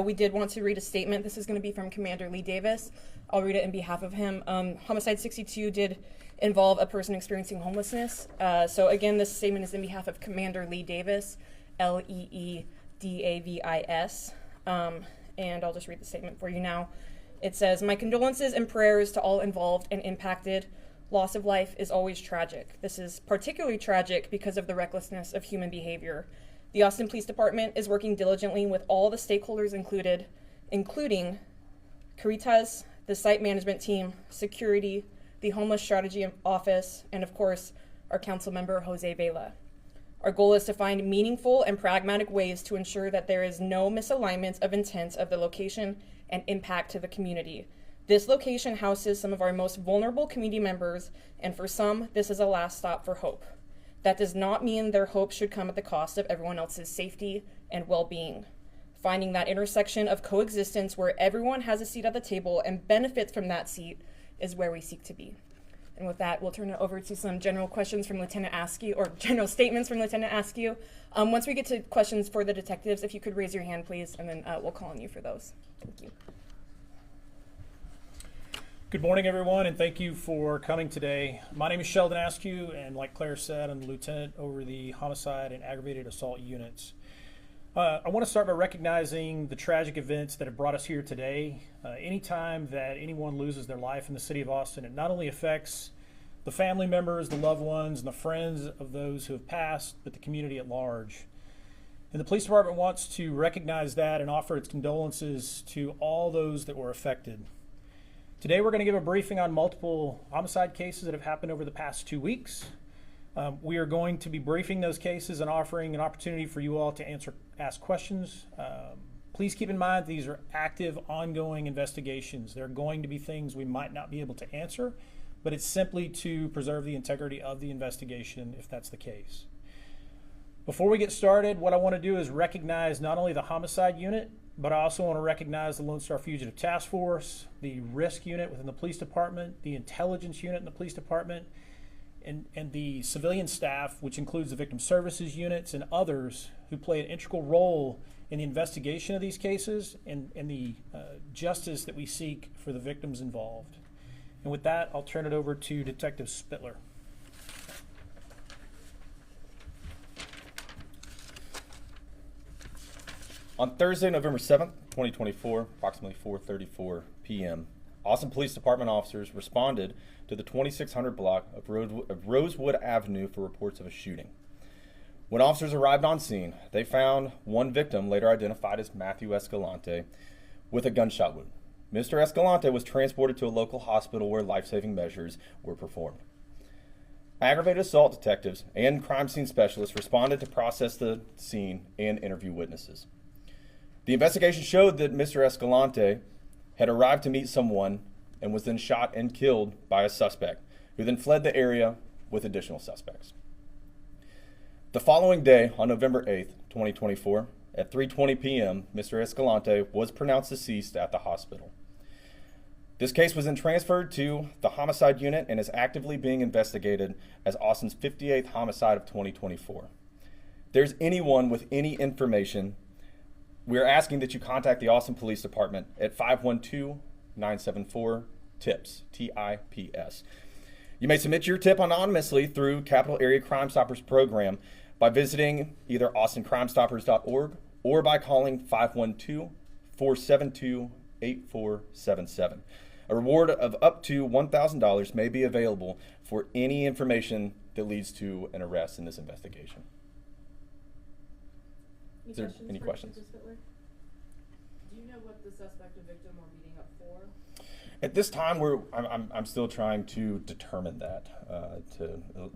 we did want to read a statement. This is going to be from Commander Lee Davis. I'll read it in behalf of him. Homicide 62 did involve a person experiencing homelessness. So again, this statement is in behalf of Commander Lee Davis, Leedavis. And I'll just read the statement for you now. It says, "My condolences and prayers to all involved and impacted. Loss of life is always tragic. This is particularly tragic because of the recklessness of human behavior. The Austin Police Department is working diligently with all the stakeholders including Caritas, the site management team, security, the Homeless Strategy Office, and of course, our council member, Jose Vela. Our goal is to find meaningful and pragmatic ways to ensure that there is no misalignment of intent of the location and impact to the community. This location houses some of our most vulnerable community members, and for some, this is a last stop for hope. That does not mean their hope should come at the cost of everyone else's safety and well-being. Finding that intersection of coexistence where everyone has a seat at the table and benefits from that seat is where we seek to be." And with that, we'll turn it over to some general questions from Lieutenant Askew, or general statements from Lieutenant Askew. Once we get to questions for the detectives, if you could raise your hand, please, and then we'll call on you for those. Thank you. Good morning, everyone, and thank you for coming today. My name is Sheldon Askew, and like Claire said, I'm the lieutenant over the homicide and aggravated assault units. I want to start by recognizing the tragic events that have brought us here today. Anytime that anyone loses their life in the city of Austin, it not only affects the family members, the loved ones, and the friends of those who have passed, but the community at large. And the police department wants to recognize that and offer its condolences to all those that were affected. Today we're going to give a briefing on multiple homicide cases that have happened over the past 2 weeks. We are going to be briefing those cases and offering an opportunity for you all to ask questions. Please keep in mind these are active, ongoing investigations. There are going to be things we might not be able to answer, but it's simply to preserve the integrity of the investigation if that's the case. Before we get started, what I want to do is recognize not only the homicide unit, but I also want to recognize the Lone Star Fugitive Task Force, the risk unit within the police department, the intelligence unit in the police department, and the civilian staff, which includes the victim services units and others who play an integral role in the investigation of these cases and the justice that we seek for the victims involved. And with that, I'll turn it over to Detective Spittler. On Thursday, November 7th, 2024, approximately 4:34 p.m., Austin Police Department officers responded to the 2600 block of Rosewood Avenue for reports of a shooting. When officers arrived on scene, they found one victim, later identified as Matthew Escalante, with a gunshot wound. Mr. Escalante was transported to a local hospital where life-saving measures were performed. Aggravated assault detectives and crime scene specialists responded to process the scene and interview witnesses. The investigation showed that Mr. Escalante had arrived to meet someone and was then shot and killed by a suspect, who then fled the area with additional suspects. The following day, on November 8th, 2024, at 3:20 p.m., Mr. Escalante was pronounced deceased at the hospital. This case was then transferred to the homicide unit and is actively being investigated as Austin's 58th homicide of 2024. If there's anyone with any information, we are asking that you contact the Austin Police Department at 512-974-TIPS, T-I-P-S. You may submit your tip anonymously through Capital Area Crime Stoppers program by visiting either austincrimestoppers.org or by calling 512-472-8477. A reward of up to $1,000 may be available for any information that leads to an arrest in this investigation. Is there any questions? Do you know what the suspect and victim are meeting up for? At this time, I'm still trying to determine that.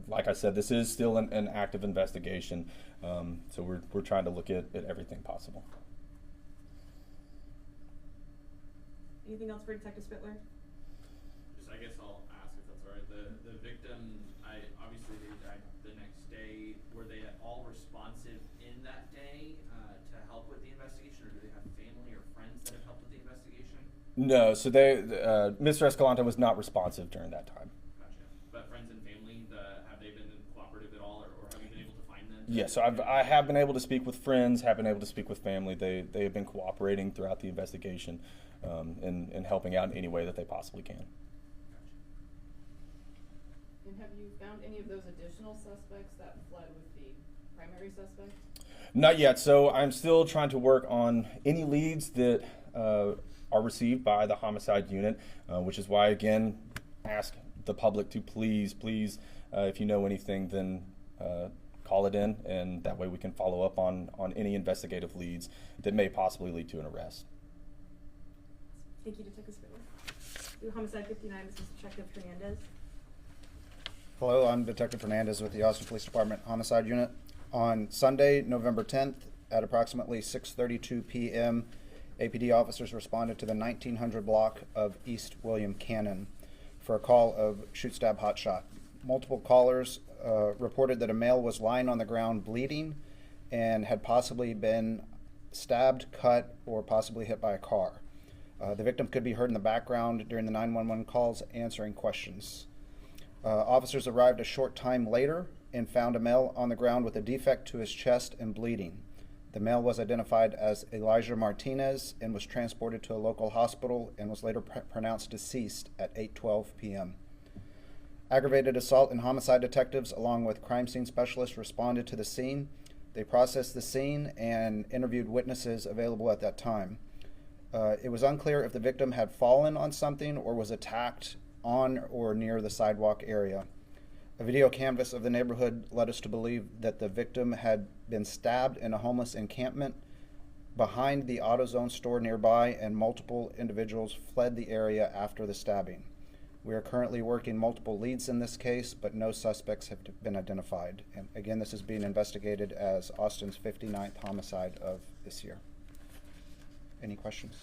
Like I said, this is still an active investigation, so we're trying to look at everything possible. Anything else for Detective Spittler? I guess I'll ask if that's all right. The victim, obviously they died the next day. Were they at all responsive in that day to help with the investigation, or do they have family or friends that have helped with the investigation? No, so Mr. Escalante was not responsive during that time. Gotcha. But friends and family, have they been cooperative at all, or have you been able to find them? Yes, so I have been able to speak with friends, have been able to speak with family. They have been cooperating throughout the investigation and helping out in any way that they possibly can. And have you found any of those additional suspects that fled with the primary suspect? Not yet. So I'm still trying to work on any leads that are received by the homicide unit, which is why, again, ask the public to please, if you know anything, then call it in, and that way we can follow up on any investigative leads that may possibly lead to an arrest. Thank you, Detective Spiller. Do Homicide 59, this is Detective Hernandez. Hello, I'm Detective Hernandez with the Austin Police Department Homicide Unit. On Sunday, November 10th, at approximately 6:32 p.m., APD officers responded to the 1900 block of East William Cannon for a call of shoot, stab, hot shot. Multiple callers reported that a male was lying on the ground bleeding and had possibly been stabbed, cut, or possibly hit by a car. The victim could be heard in the background during the 911 calls answering questions. Officers arrived a short time later and found a male on the ground with a defect to his chest and bleeding. The male was identified as Elijah Martinez and was transported to a local hospital and was later pronounced deceased at 8:12 p.m. Aggravated assault and homicide detectives, along with crime scene specialists, responded to the scene. They processed the scene and interviewed witnesses available at that time. It was unclear if the victim had fallen on something or was attacked on or near the sidewalk area. A video canvas of the neighborhood led us to believe that the victim had been stabbed in a homeless encampment behind the AutoZone store nearby, and multiple individuals fled the area after the stabbing. We are currently working multiple leads in this case, but no suspects have been identified. And again, this is being investigated as Austin's 59th homicide of this year. Any questions?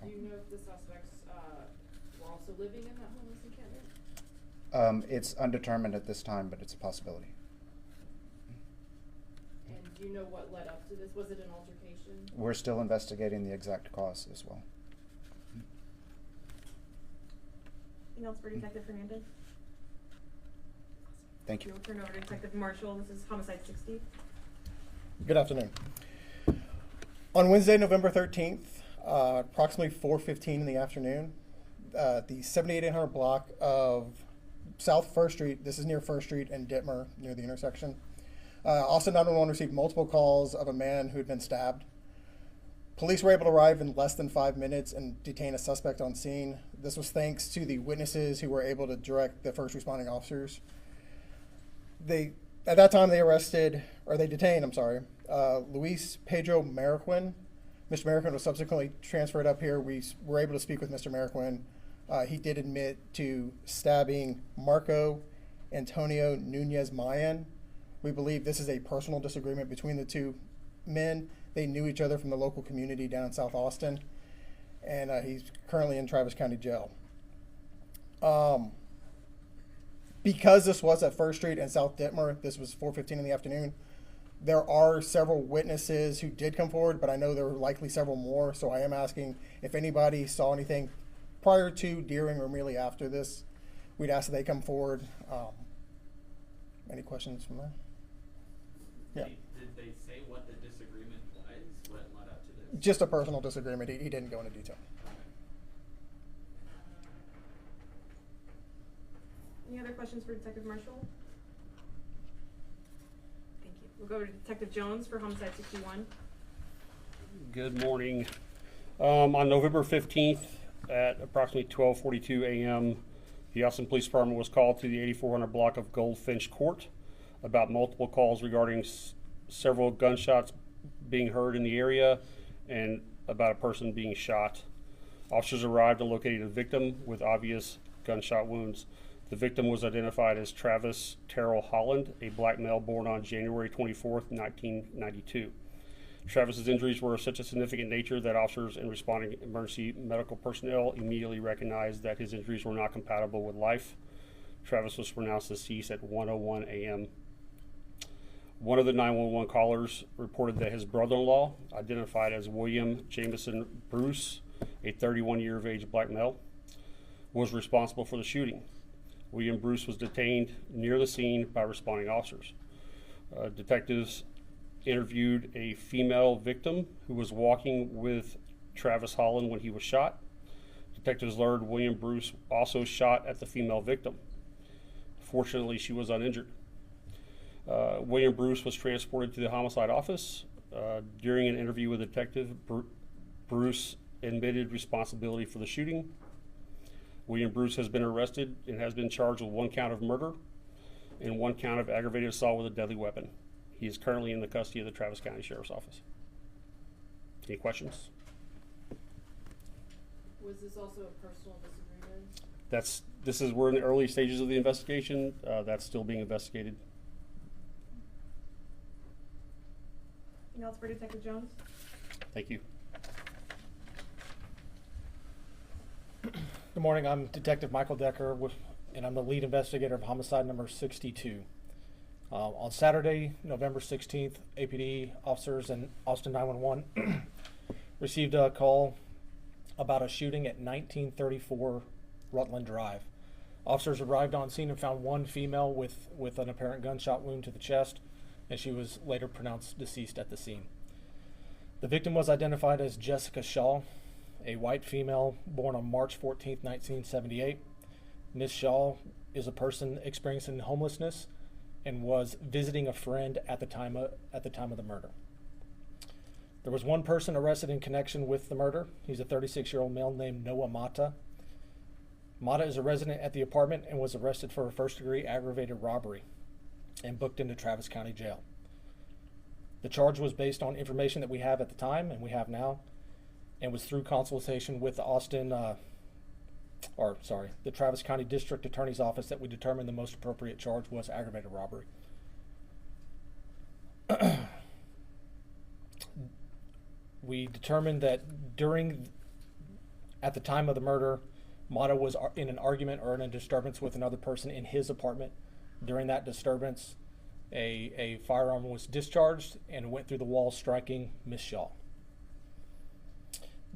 Do you know if the suspects were also living in that homeless encampment? It's undetermined at this time, but it's a possibility. And do you know what led up to this? Was it an altercation? We're still investigating the exact cause as well. Anything else for Detective Hernandez? Thank you. We'll turn over to Detective Marshall. This is Homicide 60. Good afternoon. On Wednesday, November 13th, approximately 4:15 in the afternoon, the 7800 block of South 1st Street, this is near 1st Street and Dittmer, near the intersection, Austin 911 received multiple calls of a man who had been stabbed. Police were able to arrive in less than 5 minutes and detain a suspect on scene. This was thanks to the witnesses who were able to direct the first responding officers. At that time, they detained Luis Pedro Mariquin. Mr. Mariquin was subsequently transferred up here. We were able to speak with Mr. Mariquin. He did admit to stabbing Marco Antonio Nunez Mayan. We believe this is a personal disagreement between the two men. They knew each other from the local community down in South Austin, and he's currently in Travis County Jail. Because this was at 1st Street and South Dittmer, this was 4:15 in the afternoon, there are several witnesses who did come forward, but I know there were likely several more, so I am asking if anybody saw anything prior to, during, or merely after this. We'd ask that they come forward. Any questions from there? Yeah. Did they say what the disagreement was? What led up to this? Just a personal disagreement. He didn't go into detail. Any other questions for Detective Marshall? Thank you. We'll go to Detective Jones for Homicide 61. Good morning. On November 15th at approximately 12:42 a.m., the Austin Police Department was called to the 8400 block of Goldfinch Court about multiple calls regarding several gunshots being heard in the area and about a person being shot. Officers arrived and located a victim with obvious gunshot wounds. The victim was identified as Travis Terrell Holland, a black male born on January 24th, 1992. Travis's injuries were of such a significant nature that officers and responding emergency medical personnel immediately recognized that his injuries were not compatible with life. Travis was pronounced deceased at 1:01 a.m. One of the 911 callers reported that his brother-in-law, identified as William Jameson Bruce, a 31-year-of-age black male, was responsible for the shooting. William Bruce was detained near the scene by responding officers. Detectives interviewed a female victim who was walking with Travis Holland when he was shot. Detectives learned William Bruce also shot at the female victim. Fortunately, she was uninjured. William Bruce was transported to the homicide office. During an interview with a detective, Bruce admitted responsibility for the shooting. William Bruce has been arrested and has been charged with 1 count of murder and 1 count of aggravated assault with a deadly weapon. He is currently in the custody of the Travis County Sheriff's Office. Any questions? Was this also a personal disagreement? We're in the early stages of the investigation. That's still being investigated. Anything else for Detective Jones? Thank you. Good morning. I'm Detective Michael Decker, and I'm the lead investigator of homicide number 62. On Saturday, November 16th, APD officers and Austin 911 received a call about a shooting at 1934 Rutland Drive. Officers arrived on scene and found one female with an apparent gunshot wound to the chest, and she was later pronounced deceased at the scene. The victim was identified as Jessica Shaw, a white female born on March 14, 1978. Ms. Shaw is a person experiencing homelessness and was visiting a friend at the time of the murder. There was one person arrested in connection with the murder. He's a 36-year-old male named Noah Mata. Mata is a resident at the apartment and was arrested for a first-degree aggravated robbery and booked into Travis County Jail. The charge was based on information that we have at the time and we have now, and was through consultation with the Travis County District Attorney's Office that we determined the most appropriate charge was aggravated robbery. We determined that at the time of the murder, Mata was in an argument or in a disturbance with another person in his apartment. During that disturbance, a firearm was discharged and went through the wall, striking Ms. Shaw.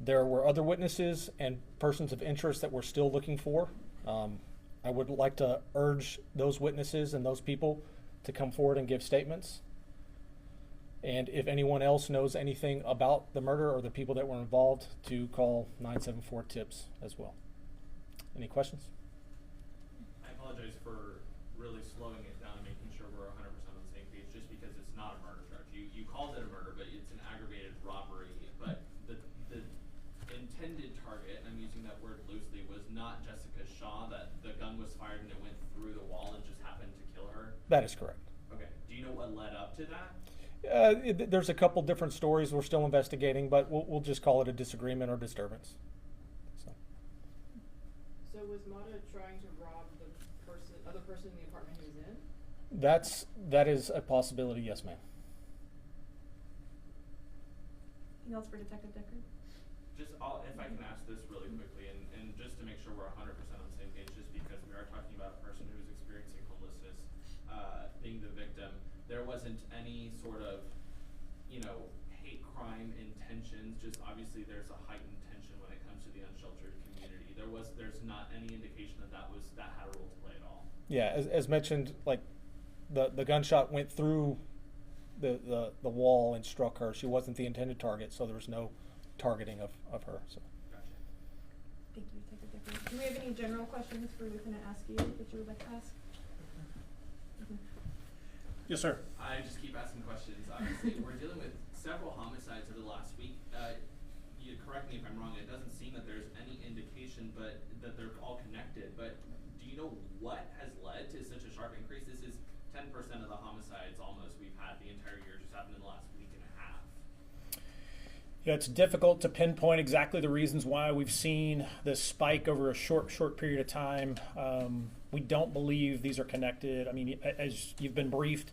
There were other witnesses and persons of interest that we're still looking for. I would like to urge those witnesses and those people to come forward and give statements. And if anyone else knows anything about the murder or the people that were involved, to call 974-TIPS as well. Any questions? I apologize for really slowing it down and making sure we're 100% on the same page, just because it's not a murder charge. You called it a murder, but it's an aggravated robbery. But the intended target, and I'm using that word loosely, was not Jessica Shaw, that the gun was fired and it went through the wall and just happened to kill her? That is correct. Okay. Do you know what led up to that? There's a couple different stories we're still investigating, but we'll just call it a disagreement or disturbance. So was Mata trying to rob the other person in the apartment he was in? That is a possibility, yes, ma'am. Anything else for Detective Decker? If I can ask this really quickly, and just to make sure we're 100% on the same page, just because we are talking about a person who's experiencing homelessness, being the victim, there wasn't any sort of, hate crime intentions. Just obviously there's a heightened tension when it comes to the unsheltered community. There's not any indication that had a role to play at all. Yeah, as mentioned, like the gunshot went through the wall and struck her. She wasn't the intended target, so there was no targeting of her. So. Gotcha. Thank you, Detective Decker. Do we have any general questions for Lieutenant Askew that you would like to ask? Yes, sir. I just keep asking questions. Obviously, we're dealing with several homicides over the last week. You correct me if I'm wrong. It doesn't seem that there's any indication, but that they're all connected. But do you know what has led to such a sharp increase? This is 10% of the homicides almost we've had the entire year just happened in the last week and a half. Yeah, it's difficult to pinpoint exactly the reasons why we've seen this spike over a short period of time. We don't believe these are connected. I mean, as you've been briefed,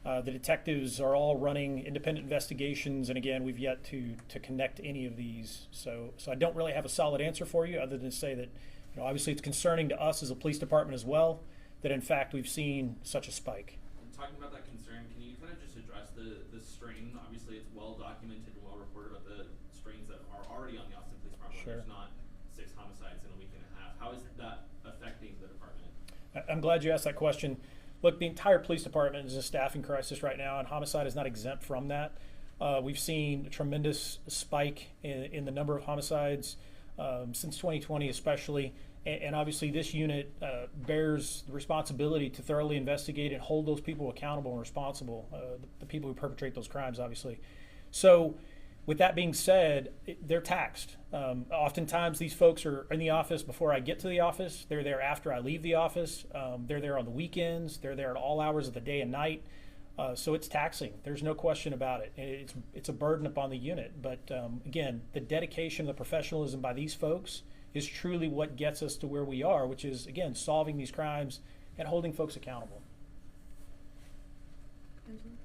the detectives are all running independent investigations, and again, we've yet to connect any of these. So I don't really have a solid answer for you, other than to say that, obviously it's concerning to us as a police department as well, that in fact we've seen such a spike. And talking about that concern, can you kind of just address the strain? Obviously, it's well documented and well reported about the strains that are already on the Austin Police Department. Sure. There's not 6 homicides in a week and a half. How is that affecting the department? I'm glad you asked that question. Look, the entire police department is a staffing crisis right now, and homicide is not exempt from that. We've seen a tremendous spike in the number of homicides since 2020 especially, and obviously this unit bears the responsibility to thoroughly investigate and hold those people accountable and responsible, the people who perpetrate those crimes, obviously. So with that being said, they're taxed. Oftentimes these folks are in the office before I get to the office. They're there after I leave the office. They're there on the weekends. They're there at all hours of the day and night. So it's taxing. There's no question about it. It's a burden upon the unit. But again, the dedication, the professionalism by these folks is truly what gets us to where we are, which is, again, solving these crimes and holding folks accountable.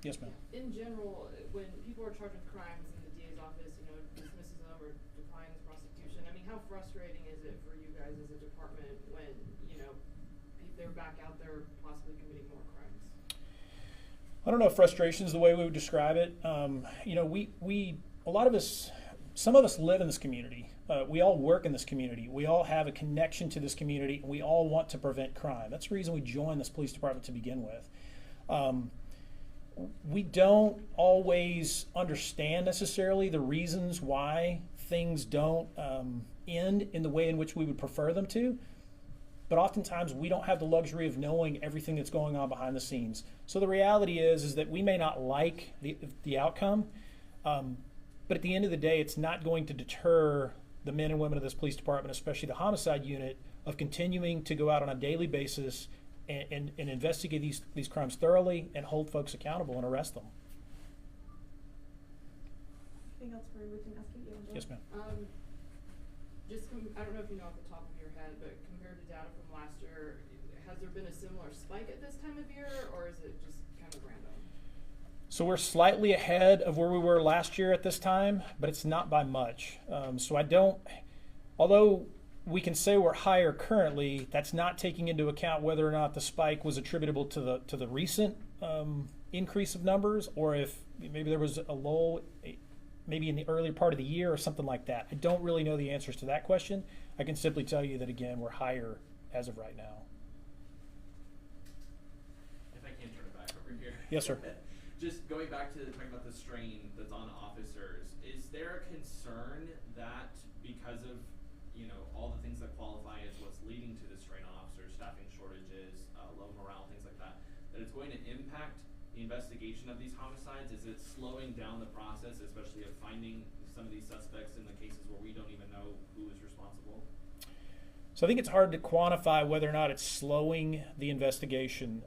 Yes, ma'am. In general, when people are charged with crimes in the DA's office, dismisses them or declines prosecution, I mean, how frustrating is it for you guys as a department when, they're back out there possibly committing more crimes? I don't know if frustration is the way we would describe it. A lot of us, some of us live in this community. We all work in this community. We all have a connection to this community, and we all want to prevent crime. That's the reason we joined this police department to begin with. We don't always understand necessarily the reasons why things don't end in the way in which we would prefer them to. But oftentimes we don't have the luxury of knowing everything that's going on behind the scenes. So the reality is that we may not like the outcome, but at the end of the day, it's not going to deter the men and women of this police department, especially the homicide unit, of continuing to go out on a daily basis and investigate these crimes thoroughly and hold folks accountable and arrest them. Anything else we can ask you? Yes, ma'am. I don't know if you know off the top of your head, but compared to data from last year, has there been a similar spike at this time of year, or is it just kind of random? So we're slightly ahead of where we were last year at this time, but it's not by much. Although we can say we're higher currently, that's not taking into account whether or not the spike was attributable to the recent increase of numbers, or if maybe there was a lull maybe in the earlier part of the year or something like that. I don't really know the answers to that question. I can simply tell you that, again, we're higher as of right now. If I can turn it back over here. Yes, sir. Just going back to talking about the strain that's on officers, is there a concern that because of all the things that qualify as what's leading to the strain on officers, staffing shortages, low morale, things like that it's going to impact the investigation of these homicides? Is it slowing down the process, especially of finding some of these suspects in the cases where we don't even know who is responsible? So I think it's hard to quantify whether or not it's slowing the investigation.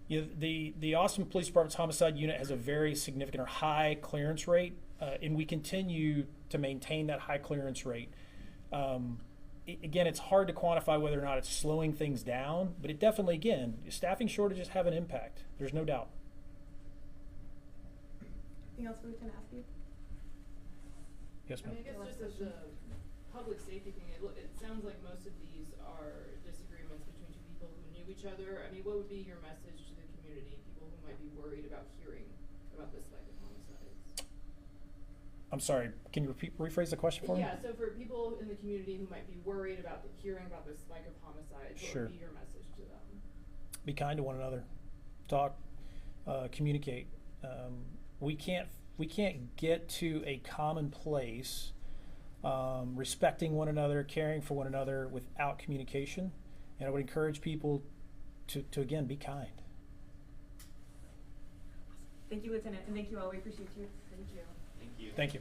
The Austin Police Department's homicide unit has a very significant or high clearance rate, and we continue to maintain that high clearance rate. Again, it's hard to quantify whether or not it's slowing things down, but it definitely, again, staffing shortages have an impact. There's no doubt. Anything else we can ask you? Yes, ma'am. I guess just as a public safety thing, it sounds like most of these are disagreements between two people who knew each other. I mean, what would be your message to the community, people who might be worried about hearing about this spike of homicides? I'm sorry, can you rephrase the question for me? Yeah, so for people in the community who might be worried about hearing about this spike of homicides, Sure. what would be your message to them? Be kind to one another. Talk, communicate. We can't get to a common place, respecting one another, caring for one another without communication. And I would encourage people to again, be kind. Thank you, Lieutenant, and thank you all. We appreciate you. Thank you. Thank you. Thank you.